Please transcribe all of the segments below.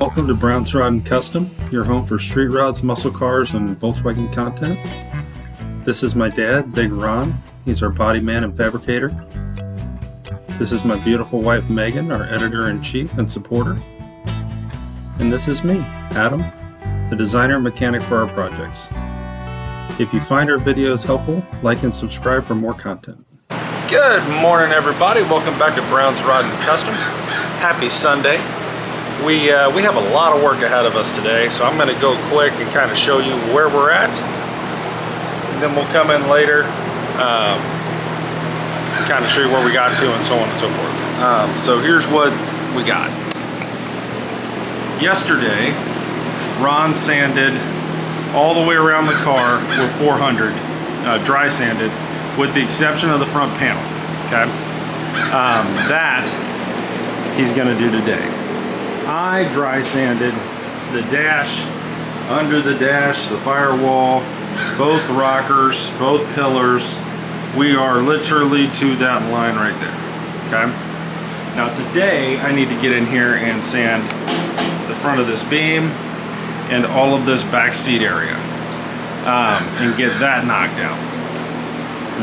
Welcome to Brown's Rod and Custom, your home for street rods, muscle cars, and Volkswagen content. This is my dad, Big Ron. He's our body man and fabricator. This is my beautiful wife, Megan, our editor-in-chief and supporter. And this is me, Adam, the designer and mechanic for our projects. If you find our videos helpful, like and subscribe for more content. Good morning, everybody. Welcome back to Brown's Rod and Custom. Happy Sunday. We have a lot of work ahead of us today, so I'm going to go quick and kind of show you where we're at. And then we'll come in later, kind of show you where we got to and so on and so forth. So here's what we got. Yesterday, Ron sanded all the way around the car with 400, dry sanded, with the exception of the front panel, okay? That he's gonna do today. I dry sanded the dash, under the dash, the firewall, both rockers, both pillars. We are literally to that line right there, okay? Now today, I need to get in here and sand the front of this beam and all of this back seat area and get that knocked out.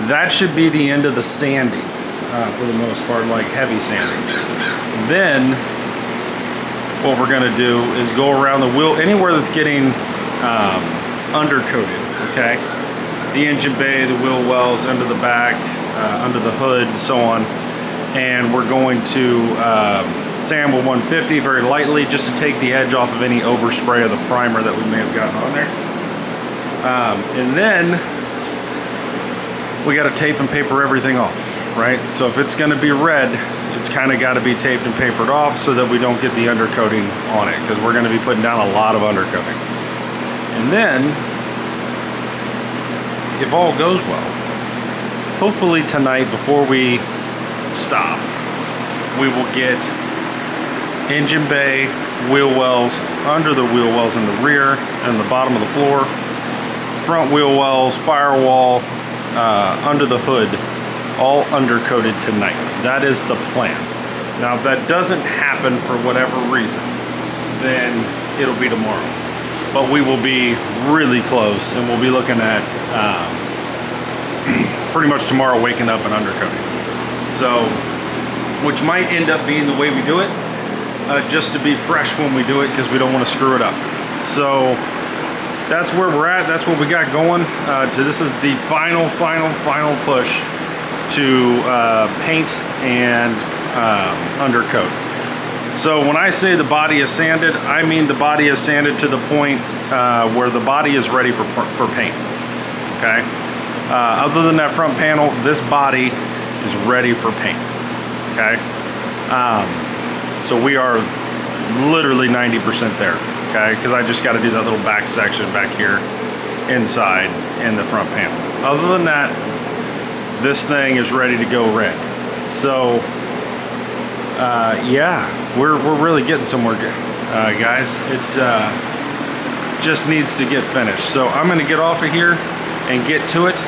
That should be the end of the sanding for the most part, like heavy sanding. Then what we're gonna do is go around the wheel, anywhere that's getting undercoated, okay? The engine bay, the wheel wells, under the back, under the hood, so on. And we're going to sand with 150 very lightly, just to take the edge off of any overspray of the primer that we may have gotten on there. And then we got to tape and paper everything off, right? So if it's going to be red, it's kind of got to be taped and papered off so that we don't get the undercoating on it, because we're going to be putting down a lot of undercoating. And then, if all goes well, hopefully tonight before we stop, we will get engine bay, wheel wells, under the wheel wells in the rear and the bottom of the floor, front wheel wells, firewall, under the hood, all undercoated tonight. That is the plan. Now if that doesn't happen for whatever reason, then it'll be tomorrow. But we will be really close, and we'll be looking at pretty much tomorrow waking up and undercoating. So, which might end up being the way we do it, just to be fresh when we do it, because we don't want to screw it up. So that's where we're at. That's what we got going. This is the final push to paint and undercoat. So when I say the body is sanded, I mean the body is sanded to the point where the body is ready for paint. Okay. Other than that front panel, this body is ready for paint. Okay. So we are literally 90% there. Okay, because I just got to do that little back section back here inside in the front panel. Other than that, this thing is ready to go red. So yeah, we're really getting somewhere, guys. It just needs to get finished. So I'm going to get off of here and get to it.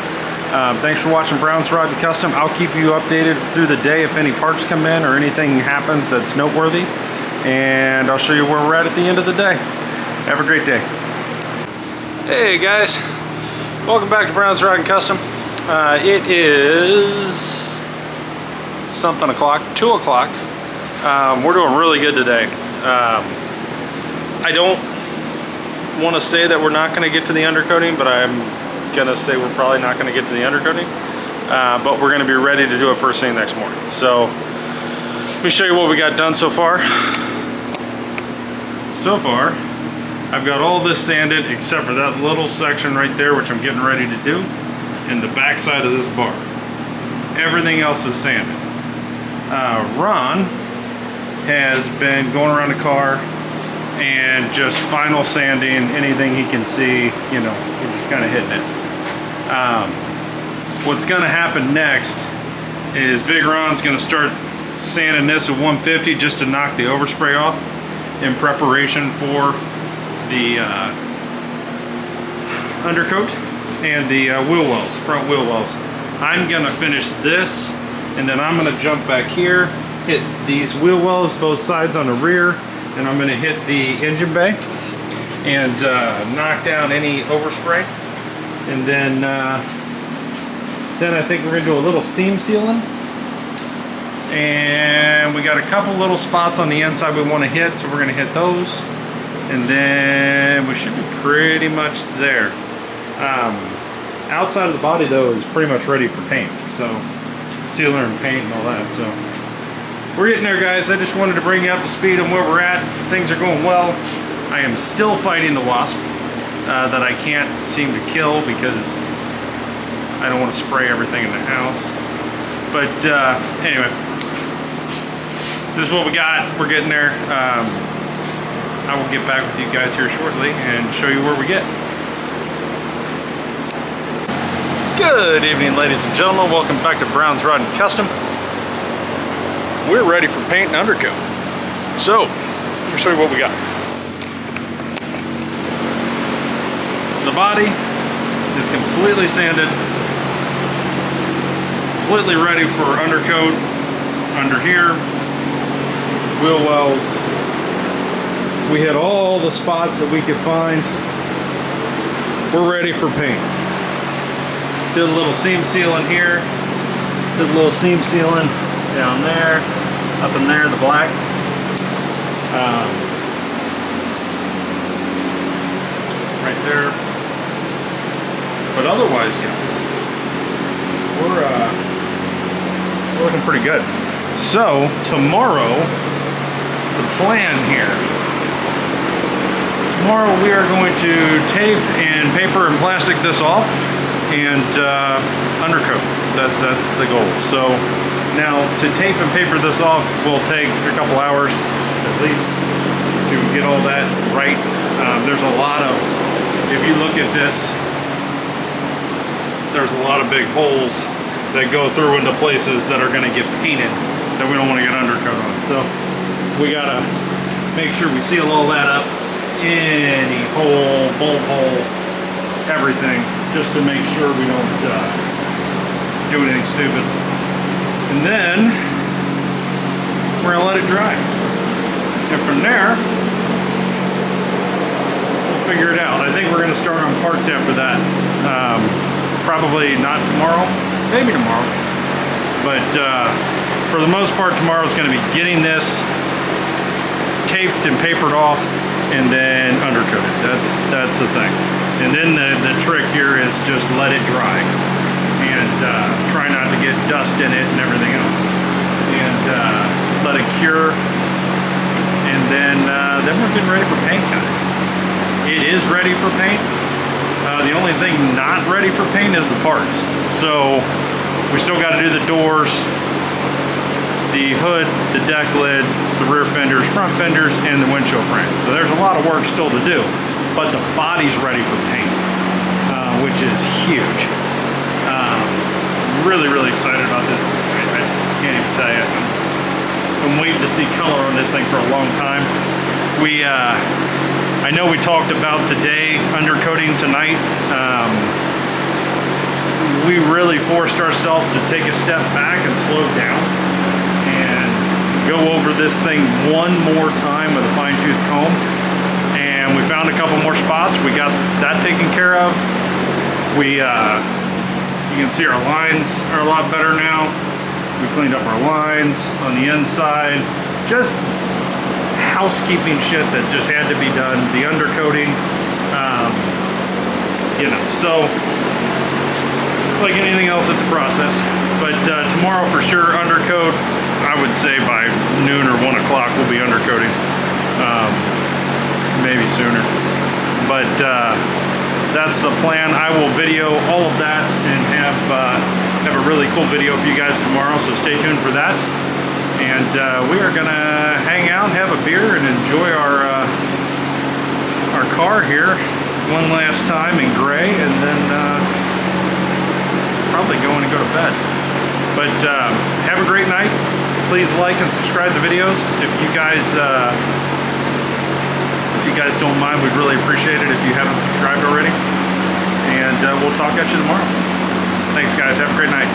Thanks for watching Brown's Rod and Custom. I'll keep you updated through the day if any parts come in or anything happens that's noteworthy. And I'll show you where we're at the end of the day. Have a great day. Hey guys, welcome back to Brown's Rod and Custom. It is something o'clock, 2 o'clock. We're doing really good today. I don't want to say that we're not going to get to the undercoating, but I'm going to say we're probably not going to get to the undercoating. But we're going to be ready to do it first thing next morning. So let me show you what we got done so far. So far, I've got all this sanded except for that little section right there, which I'm getting ready to do, and the back side of this bar. Everything else is sanded. Ron has been going around the car and just final sanding anything he can see, you know, just kind of hitting it. What's gonna happen next is Big Ron's gonna start sanding this at 150 just to knock the overspray off, in preparation for the undercoat and the wheel wells, front wheel wells. I'm gonna finish this, and then I'm gonna jump back here, hit these wheel wells both sides on the rear, and I'm going to hit the engine bay and knock down any overspray. And then I think we're going to do a little seam sealing. And we got a couple little spots on the inside we want to hit, so we're going to hit those. And then we should be pretty much there. Outside of the body though is pretty much ready for paint. So sealer and paint and all that. So we're getting there, guys. I just wanted to bring you up to speed on where we're at. Things are going well. I am still fighting the wasp that I can't seem to kill because I don't want to spray everything in the house. But anyway, this is what we got. We're getting there. I will get back with you guys here shortly and show you where we get. Good evening, ladies and gentlemen. Welcome back to Brown's Rod and Custom. We're ready for paint and undercoat. So, let me show you what we got. The body is completely sanded, completely ready for undercoat under here. Wheel wells. We hit all the spots that we could find. We're ready for paint. Did a little seam sealing here. Did a little seam sealing down there, up in there, the black. Right there. But otherwise, guys, we're looking pretty good. So tomorrow, the plan here. Tomorrow we are going to tape and paper and plastic this off and undercoat. That's the goal. So now to tape and paper this off will take a couple hours at least to get all that right. There's a lot of, if you look at this, there's a lot of big holes that go through into places that are going to get painted that we don't want to get undercoat on. So we gotta make sure we seal all that up. Any hole, bolt hole, everything, just to make sure we don't do anything stupid. And then we're gonna let it dry. And from there, we'll figure it out. I think we're gonna start on parts after that. Probably not tomorrow, maybe tomorrow. But for the most part, tomorrow is gonna be getting this taped and papered off and then undercoated. That's the thing. And then the trick here is just let it dry and try not to get dust in it and everything else. And let it cure. And then we're getting ready for paint, guys. It is ready for paint. The only thing not ready for paint is the parts. So we still got to do the doors, the hood, the deck lid, the rear fenders, front fenders, and the windshield frame. So there's a lot of work still to do, but the body's ready for paint, which is huge. Really, really excited about this. I can't even tell you. I'm waiting to see color on this thing for a long time. I know we talked about today undercoating tonight. We really forced ourselves to take a step back and slow down and go over this thing one more time with a fine-tooth comb. And we found a couple more spots. We got that taken care of. You can see our lines are a lot better now. We cleaned up our lines on the inside. Just housekeeping shit that just had to be done. The undercoating, you know, so like anything else, it's a process. But tomorrow for sure, undercoat. I would say by noon or 1 o'clock we'll be undercoating. Maybe sooner. But that's the plan. I will video all of that and have a really cool video for you guys tomorrow, so stay tuned for that. And we are gonna hang out and have a beer and enjoy our car here one last time in gray, and then probably go in and go to bed. But have a great night. Please like and subscribe to the videos. If you guys don't mind, we'd really appreciate it if you haven't subscribed already. And we'll talk at you tomorrow. Thanks, guys. Have a great night.